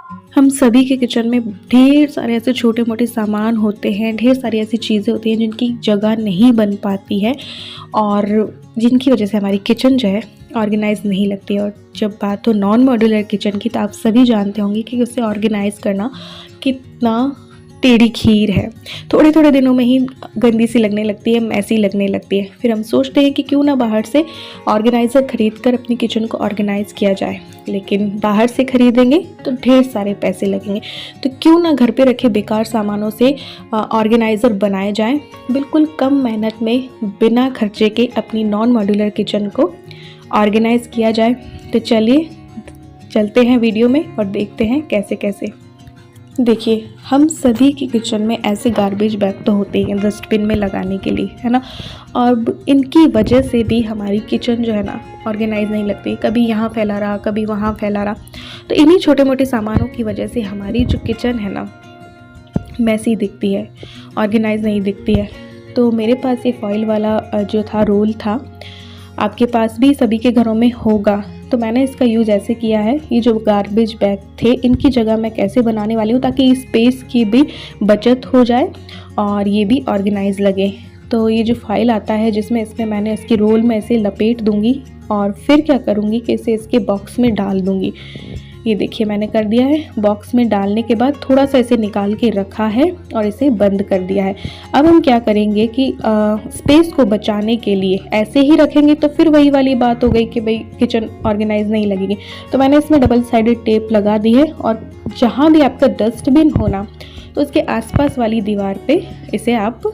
हम सभी के किचन में ढेर सारे ऐसे छोटे मोटे सामान होते हैं, ढेर सारी ऐसी चीज़ें होती हैं जिनकी जगह नहीं बन पाती है और जिनकी वजह से हमारी किचन जो है ऑर्गेनाइज नहीं लगती है। और जब बात हो नॉन मॉड्यूलर किचन की, तो आप सभी जानते होंगे कि उसे ऑर्गेनाइज करना कितना टेढ़ी खीर है। थोड़े थोड़े दिनों में ही गंदी सी लगने लगती है, मैसी लगने लगती है। फिर हम सोचते हैं कि क्यों ना बाहर से ऑर्गेनाइज़र ख़रीद कर अपनी किचन को ऑर्गेनाइज़ किया जाए, लेकिन बाहर से ख़रीदेंगे तो ढेर सारे पैसे लगेंगे। तो क्यों ना घर पे रखे बेकार सामानों से ऑर्गेनाइज़र बनाए जाएं, बिल्कुल कम मेहनत में बिना खर्चे के अपनी नॉन मॉड्यूलर किचन को ऑर्गेनाइज़ किया जाए। तो चलिए चलते हैं वीडियो में और देखते हैं कैसे कैसे। देखिए, हम सभी की किचन में ऐसे गार्बेज बैग तो होते हैं डस्टबिन में लगाने के लिए, है ना। और इनकी वजह से भी हमारी किचन जो है ना ऑर्गेनाइज नहीं लगती, कभी यहाँ फैला रहा कभी वहाँ फैला रहा। तो इन्हीं छोटे मोटे सामानों की वजह से हमारी जो किचन है ना मैसी दिखती है, ऑर्गेनाइज नहीं दिखती है। तो मेरे पास ये फॉइल वाला जो था रोल था, आपके पास भी सभी के घरों में होगा। तो मैंने इसका यूज़ ऐसे किया है, ये जो गार्बेज बैग थे इनकी जगह मैं कैसे बनाने वाली हूँ ताकि स्पेस की भी बचत हो जाए और ये भी ऑर्गेनाइज लगे। तो ये जो फाइल आता है जिसमें इसमें मैंने इसकी रोल में ऐसे लपेट दूँगी और फिर क्या करूँगी कि इसे इसके बॉक्स में डाल दूँगी। ये देखिए मैंने कर दिया है। बॉक्स में डालने के बाद थोड़ा सा इसे निकाल के रखा है और इसे बंद कर दिया है। अब हम क्या करेंगे कि स्पेस को बचाने के लिए ऐसे ही रखेंगे तो फिर वही वाली बात हो गई कि भाई किचन ऑर्गेनाइज नहीं लगेगी। तो मैंने इसमें डबल साइडेड टेप लगा दी है और जहाँ भी आपका डस्टबिन होना तो उसके आसपास वाली दीवार पे इसे आप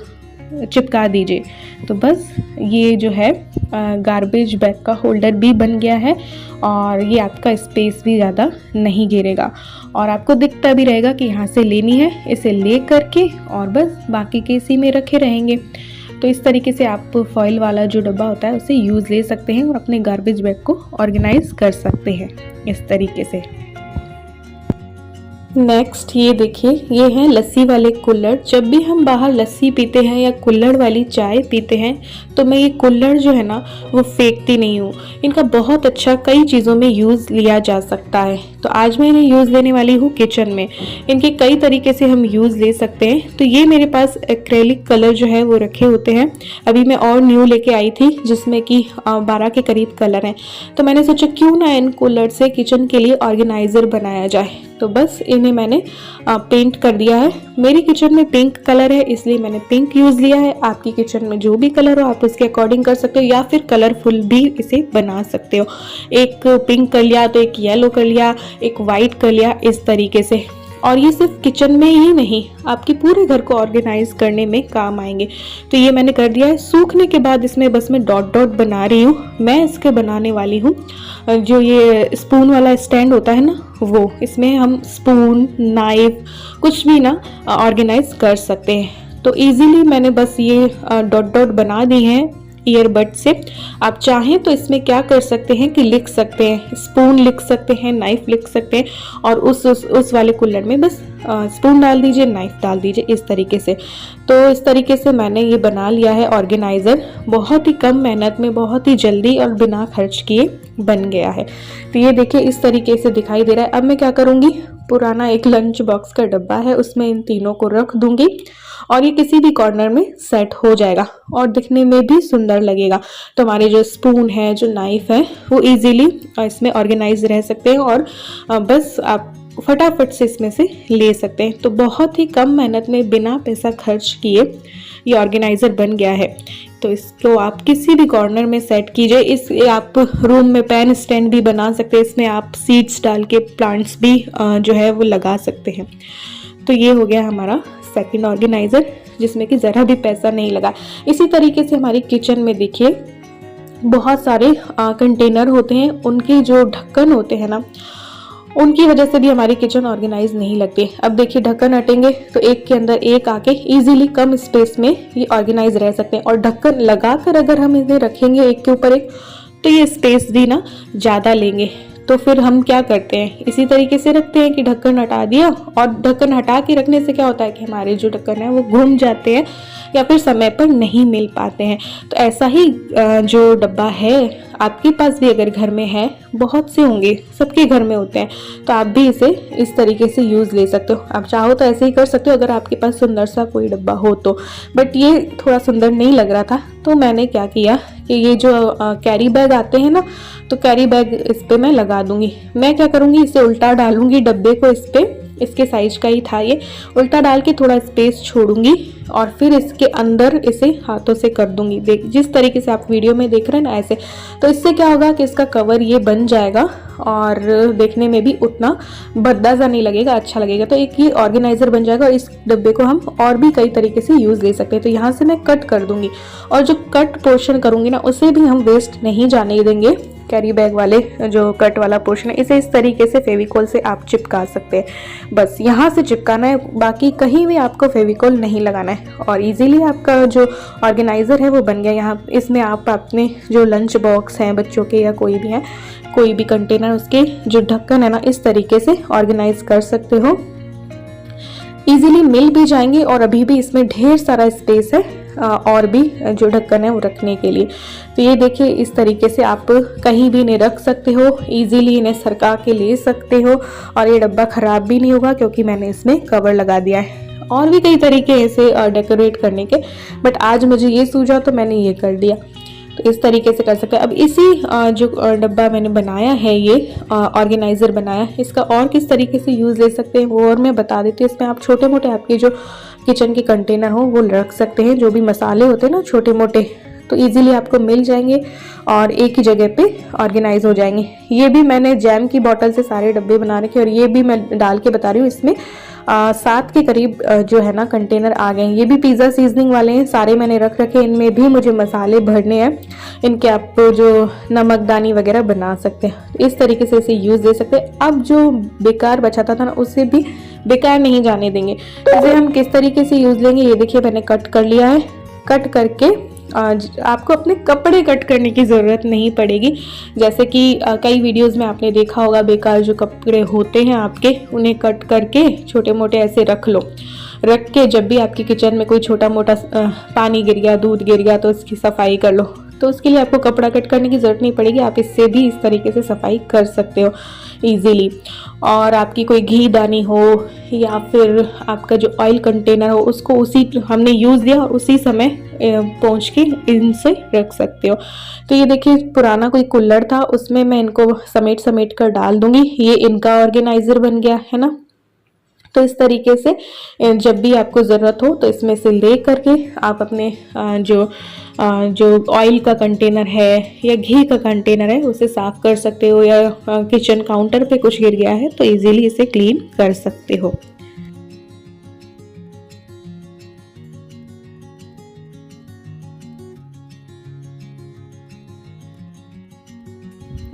चिपका दीजिए। तो बस ये जो है गार्बेज बैग का होल्डर भी बन गया है और ये आपका स्पेस भी ज़्यादा नहीं घेरेगा और आपको दिखता भी रहेगा कि यहाँ से लेनी है, इसे ले करके और बस बाकी के इसी में रखे रहेंगे। तो इस तरीके से आप फॉइल वाला जो डब्बा होता है उसे यूज़ ले सकते हैं और अपने गार्बेज बैग को ऑर्गेनाइज कर सकते हैं इस तरीके से। नेक्स्ट ये देखिए, ये है लस्सी वाले कुल्हड़। जब भी हम बाहर लस्सी पीते हैं या कुल्हड़ वाली चाय पीते हैं तो मैं ये कुल्हड़ जो है ना वो फेंकती नहीं हूँ। इनका बहुत अच्छा कई चीज़ों में यूज़ लिया जा सकता है। तो आज मैं इन्हें यूज़ लेने वाली हूँ किचन में। इनके कई तरीके से हम यूज़ ले सकते हैं। तो ये मेरे पास एक्रेलिक कलर जो है वो रखे होते हैं। अभी मैं और न्यू लेके आई थी जिसमें कि 12 के करीब कलर हैं। तो मैंने सोचा क्यों ना इन कुल्हड़ से किचन के लिए ऑर्गेनाइज़र बनाया जाए। तो बस इन्हें मैंने पेंट कर दिया है। मेरी किचन में पिंक कलर है इसलिए मैंने पिंक यूज़ लिया है। आपकी किचन में जो भी कलर हो आप उसके अकॉर्डिंग कर सकते हो या फिर कलरफुल भी इसे बना सकते हो। एक पिंक कर लिया तो एक येलो कर लिया, एक वाइट कर लिया, इस तरीके से। और ये सिर्फ किचन में ही नहीं, आपके पूरे घर को ऑर्गेनाइज करने में काम आएंगे। तो ये मैंने कर दिया है। सूखने के बाद इसमें बस मैं डॉट डॉट बना रही हूँ। मैं इसके बनाने वाली हूँ जो ये स्पून वाला स्टैंड होता है ना, वो इसमें हम स्पून नाइफ कुछ भी ना ऑर्गेनाइज कर सकते हैं। तो इजीली मैंने बस ये डॉट डॉट बना दी हैं ईयरबड से। आप चाहें तो इसमें क्या कर सकते हैं कि लिख सकते हैं, स्पून लिख सकते हैं, नाइफ लिख सकते हैं और उस वाले कुल्हड़ में बस स्पून डाल दीजिए, नाइफ डाल दीजिए, इस तरीके से। तो इस तरीके से मैंने ये बना लिया है ऑर्गेनाइज़र। बहुत ही कम मेहनत में बहुत ही जल्दी और बिना खर्च किए बन गया है। तो ये देखिए इस तरीके से दिखाई दे रहा है। अब मैं क्या करूँगी, पुराना एक लंच बॉक्स का डब्बा है उसमें इन तीनों को रख दूंगी और ये किसी भी कॉर्नर में सेट हो जाएगा और दिखने में भी सुंदर लगेगा। तो हमारे जो स्पून है, जो नाइफ है, वो इजीली इसमें ऑर्गेनाइज रह सकते हैं और बस आप फटाफट से इसमें से ले सकते हैं। तो बहुत ही कम मेहनत में बिना पैसा खर्च किए ये ऑर्गेनाइज़र बन गया है। तो इसको आप किसी भी कॉर्नर में सेट कीजिए। इस आप रूम में पेन स्टैंड भी बना सकते हैं। इसमें आप सीड्स डाल के प्लांट्स भी जो है वो लगा सकते हैं। तो ये हो गया हमारा सेकंड ऑर्गेनाइज़र जिसमें कि ज़रा भी पैसा नहीं लगा। इसी तरीके से हमारी किचन में देखिए बहुत सारे कंटेनर होते हैं, उनके जो ढक्कन होते हैं ना उनकी वजह से भी हमारी किचन ऑर्गेनाइज नहीं लगती। अब देखिए ढक्कन हटेंगे तो एक के अंदर एक आके इजीली कम स्पेस में ये ऑर्गेनाइज रह सकते हैं और ढक्कन लगाकर अगर हम इन्हें रखेंगे एक के ऊपर एक तो ये स्पेस भी ना ज़्यादा लेंगे। तो फिर हम क्या करते हैं, इसी तरीके से रखते हैं कि ढक्कन हटा दिया। और ढक्कन हटा के रखने से क्या होता है कि हमारे जो ढक्कन है वो घूम जाते हैं, या फिर समय पर नहीं मिल पाते हैं। तो ऐसा ही जो डब्बा है आपके पास भी अगर घर में है, बहुत से होंगे, सबके घर में होते हैं, तो आप भी इसे इस तरीके से यूज़ ले सकते हो। आप चाहो तो ऐसे ही कर सकते हो अगर आपके पास सुंदर सा कोई डब्बा हो तो। बट ये थोड़ा सुंदर नहीं लग रहा था, तो मैंने क्या किया कि ये जो कैरी बैग आते हैं ना, तो कैरी बैग इस पर मैं लगा दूंगी। मैं क्या करूँगी, इसे उल्टा डालूंगी डब्बे को, इस पर, इसके साइज का ही था ये, उल्टा डाल के थोड़ा स्पेस छोड़ूंगी और फिर इसके अंदर इसे हाथों से कर दूंगी। देख, जिस तरीके से आप वीडियो में देख रहे हैं ना, ऐसे। तो इससे क्या होगा कि इसका कवर ये बन जाएगा और देखने में भी उतना भद्दा सा नहीं लगेगा, अच्छा लगेगा। तो एक ये ऑर्गेनाइजर बन जाएगा और इस डब्बे को हम और भी कई तरीके से यूज़ ले सकते हैं। तो यहाँ से मैं कट कर दूंगी और जो कट पोर्शन करूंगी ना, उसे भी हम वेस्ट नहीं जाने देंगे। कैरी बैग वाले जो कट वाला पोर्शन है, इसे इस तरीके से फेविकॉल से आप चिपका सकते हैं। बस यहाँ से चिपकाना है, बाकी कहीं भी आपको फेविकॉल नहीं लगाना है और इजीली आपका जो ऑर्गेनाइजर है वो बन गया। यहाँ इसमें आप अपने जो लंच बॉक्स हैं बच्चों के या कोई भी है, कोई भी कंटेनर, उसके जो ढक्कन है ना, इस तरीके से ऑर्गेनाइज कर सकते हो। इजीली मिल भी जाएंगे और अभी भी इसमें ढेर सारा स्पेस है और भी जो ढक्कन है वो रखने के लिए। तो ये देखिए, इस तरीके से आप कहीं भी इन्हें रख सकते हो, इजीली इन्हें सरका के ले सकते हो और ये डब्बा ख़राब भी नहीं होगा क्योंकि मैंने इसमें कवर लगा दिया है। और भी कई तरीके इसे डेकोरेट करने के, बट आज मुझे ये सूझा तो मैंने ये कर दिया। तो इस तरीके से कर सकते हैं। अब इसी जो डब्बा मैंने बनाया है, ये ऑर्गेनाइज़र बनाया है, इसका और किस तरीके से यूज़ ले सकते हैं वो और मैं बता देती हूँ। इसमें आप छोटे मोटे आपके जो किचन के कंटेनर हो वो रख सकते हैं, जो भी मसाले होते हैं ना छोटे मोटे, तो इजीली आपको मिल जाएंगे और एक ही जगह पे ऑर्गेनाइज हो जाएंगे। ये भी मैंने जैम की बोतल से सारे डब्बे बना रखे और ये भी मैं डाल के बता रही हूँ। इसमें 7 के करीब जो है ना कंटेनर आ गए हैं। ये भी पिज़्ज़ा सीजनिंग वाले हैं, सारे मैंने रख रखे। इनमें भी मुझे मसाले भरने हैं, इनके आप जो नमकदानी वगैरह बना सकते हैं। इस तरीके से इसे यूज़ दे सकते हैं। अब जो बेकार बचाता था ना, उसे भी बेकार नहीं जाने देंगे। इसे हम किस तरीके से यूज़ लेंगे, ये देखिए मैंने कट कर लिया है। कट करके आपको अपने कपड़े कट करने की ज़रूरत नहीं पड़ेगी। जैसे कि कई वीडियोस में आपने देखा होगा, बेकार जो कपड़े होते हैं आपके, उन्हें कट करके छोटे मोटे ऐसे रख लो। रख के जब भी आपके किचन में कोई छोटा मोटा पानी गिर गया, दूध गिर गया, तो उसकी सफाई कर लो। तो उसके लिए आपको कपड़ा कट करने की ज़रूरत नहीं पड़ेगी, आप इससे भी इस तरीके से सफाई कर सकते हो ईजीली। और आपकी कोई घी दानी हो या फिर आपका जो ऑयल कंटेनर हो, उसको उसी हमने यूज़ दिया और उसी समय पहुँच के इनसे रख सकते हो। तो ये देखिए, पुराना कोई कुल्हड़ था, उसमें मैं इनको समेट समेट कर डाल दूंगी। ये इनका ऑर्गेनाइजर बन गया है ना। तो इस तरीके से जब भी आपको ज़रूरत हो तो इसमें से ले करके आप अपने जो ऑयल का कंटेनर है या घी का कंटेनर है उसे साफ़ कर सकते हो, या किचन काउंटर पे कुछ गिर गया है तो इजीली इसे क्लीन कर सकते हो।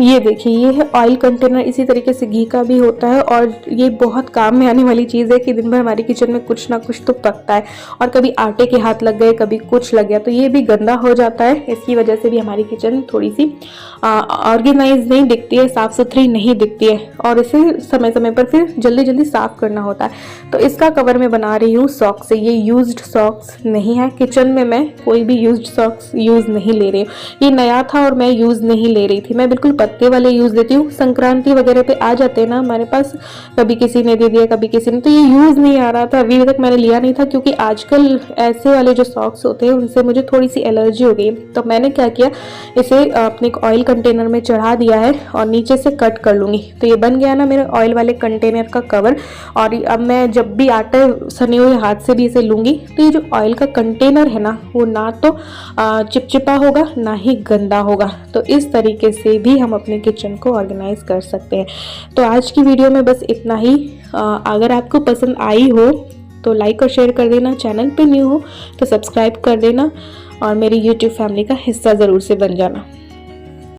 ये देखिए, ये है ऑयल कंटेनर। इसी तरीके से घी का भी होता है और ये बहुत काम में आने वाली चीज़ है कि दिन भर हमारी किचन में कुछ ना कुछ तो पकता है और कभी आटे के हाथ लग गए, कभी कुछ लग गया, तो ये भी गंदा हो जाता है। इसकी वजह से भी हमारी किचन थोड़ी सी ऑर्गेनाइज नहीं दिखती है, साफ़ सुथरी नहीं दिखती है और इसे समय समय पर फिर जल्दी जल्दी साफ़ करना होता है। तो इसका कवर मैं बना रही हूँ सॉक्स से। ये यूज्ड सॉक्स नहीं है, किचन में मैं कोई भी यूज्ड सॉक्स यूज़ नहीं ले रही हूँ। ये नया था और मैं यूज़ नहीं ले रही थी, मैं बिल्कुल पत्ते वाले यूज़ लेती हूँ। संक्रांति वगैरह पे आ जाते हैं ना हमारे पास, कभी किसी ने दे दिया कभी किसी ने, तो ये यूज़ नहीं आ रहा था, अभी तक मैंने लिया नहीं था क्योंकि आजकल ऐसे वाले जो सॉक्स होते हैं उनसे मुझे थोड़ी सी एलर्जी हो गई। तो मैंने क्या किया, इसे अपने ऑयल कंटेनर में चढ़ा दिया है और नीचे से कट कर लूँगी। तो ये बन गया ना मेरे ऑयल वाले कंटेनर का कवर। और अब मैं जब भी आटा सने हुए हाथ से भी इसे लूँगी तो ये जो ऑयल का कंटेनर है ना, वो ना तो चिपचिपा होगा ना ही गंदा होगा। तो इस तरीके से भी हम अपने किचन को ऑर्गेनाइज कर सकते हैं। तो आज की वीडियो में बस इतना ही। अगर आपको पसंद आई हो तो लाइक और शेयर कर देना, चैनल पे न्यू हो तो सब्सक्राइब कर देना और मेरी यूट्यूब फैमिली का हिस्सा ज़रूर से बन जाना।